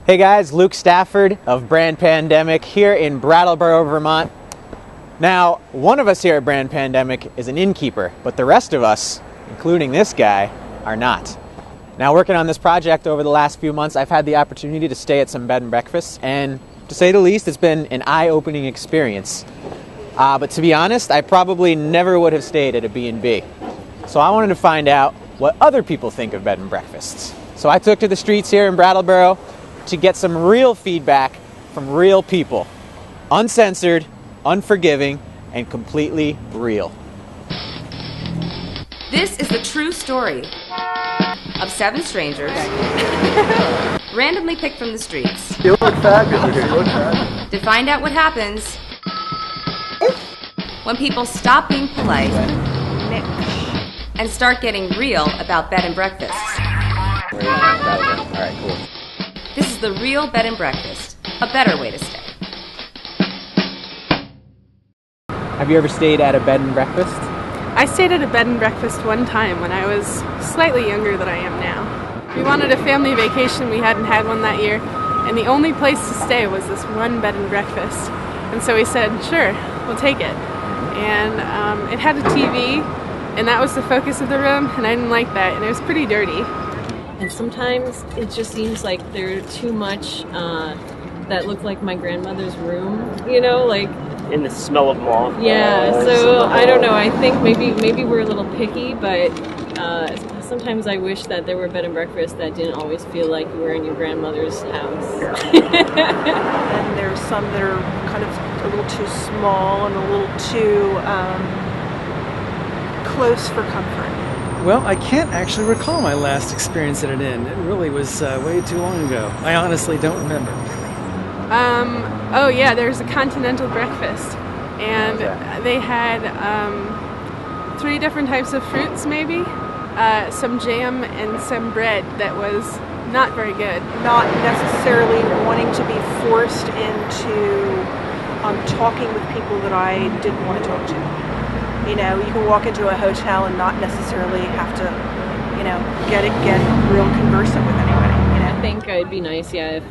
Hey guys, Luke Stafford of Brand Pandemic here in Brattleboro, Vermont. Now, one of us here at Brand Pandemic is an innkeeper, but the rest of us, including this guy, are not. Now, working on this project over the last few months, I've had the opportunity to stay at some bed and breakfasts, and to say the least, it's been an eye-opening experience. But to be honest, I probably never would have stayed at a B&B. So I wanted to find out what other people think of bed and breakfasts. So I took to the streets here in Brattleboro to get some real feedback from real people. Uncensored, unforgiving, and completely real. This is the true story of 7 strangers randomly picked from the streets. You look fabulous. You look fabulous. To find out what happens when people stop being polite and start getting real about bed and breakfasts. All right, cool. This is the real bed and breakfast, a better way to stay. Have you ever stayed at a bed and breakfast? I stayed at a bed and breakfast one time when I was slightly younger than I am now. We wanted a family vacation, we hadn't had one that year, and the only place to stay was this one bed and breakfast. And so we said, sure, we'll take it. And it had a TV, and that was the focus of the room, and I didn't like that, and it was pretty dirty. And sometimes it just seems like there are too much that look like my grandmother's room, you know, like... In the smell of moth. Yeah, so I don't know, I think maybe we're a little picky, but sometimes I wish that there were bed and breakfasts that didn't always feel like you were in your grandmother's house. And there's some that are kind of a little too small and a little too close for comfort. Well, I can't actually recall my last experience at an inn. It really was way too long ago. I honestly don't remember. Oh yeah, there's a continental breakfast, and they had 3 different types of fruits maybe, some jam and some bread that was not very good. Not necessarily wanting to be forced into talking with people that I didn't want to talk to. You know, you can walk into a hotel and not necessarily have to, you know, get real conversant with anybody. You know? I think it'd be nice, yeah, if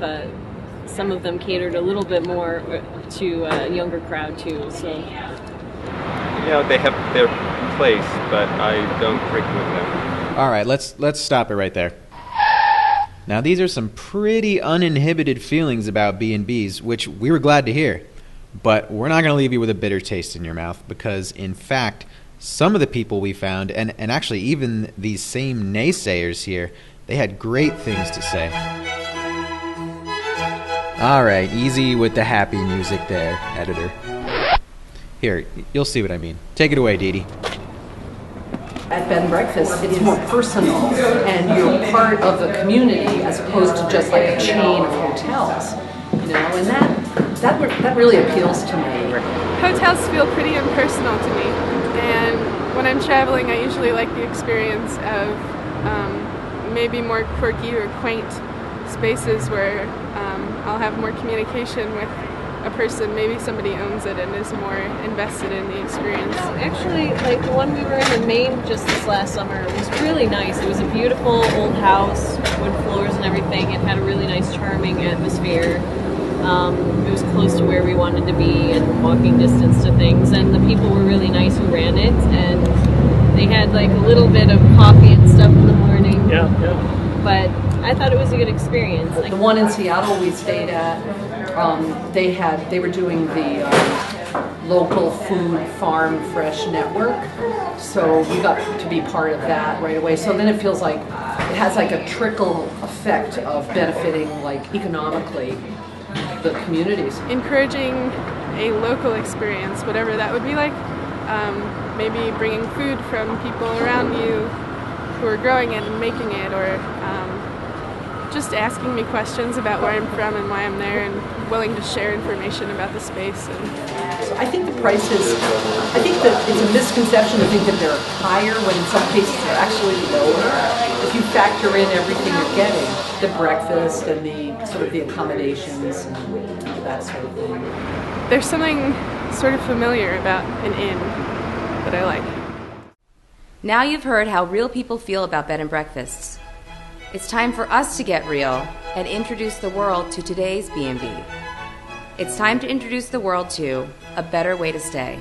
some of them catered a little bit more to a younger crowd too. So, you know, they have their place, but I don't drink with them. All right, let's stop it right there. Now, these are some pretty uninhibited feelings about B&Bs, which we were glad to hear. But we're not going to leave you with a bitter taste in your mouth, because, in fact, some of the people we found, and actually even these same naysayers here, they had great things to say. All right, easy with the happy music there, editor. Here, you'll see what I mean. Take it away, Dee Dee. At bed and breakfast, it's more personal, and you're part of the community as opposed to just like a chain of hotels, you know, and that really appeals to me. Hotels feel pretty impersonal to me, and when I'm traveling, I usually like the experience of maybe more quirky or quaint spaces where I'll have more communication with a person. Maybe somebody owns it and is more invested in the experience. actually, like the one we were in Maine just this last summer was really nice. It was a beautiful old house, wood floors and everything. It had a really nice, charming atmosphere. It was close to where we wanted to be and walking distance to things, and the people were really nice who ran it, and they had like a little bit of coffee and stuff in the morning. Yeah. But I thought it was a good experience. The one in Seattle we stayed at, they were doing the local food farm fresh network, so we got to be part of that right away. So then it feels like it has like a trickle effect of benefiting like economically the communities. Encouraging a local experience, whatever that would be like. Maybe bringing food from people around you who are growing it and making it, or just asking me questions about where I'm from and why I'm there, and willing to share information about the space. So I think the prices, I think that it's a misconception to think that they're higher when in some cases they're actually lower. If you factor in everything you're getting, the breakfast and the sort of the accommodations and that sort of thing. There's something sort of familiar about an inn that I like. Now you've heard how real people feel about bed and breakfasts. It's time for us to get real and introduce the world to today's B&B. It's time to introduce the world to a better way to stay.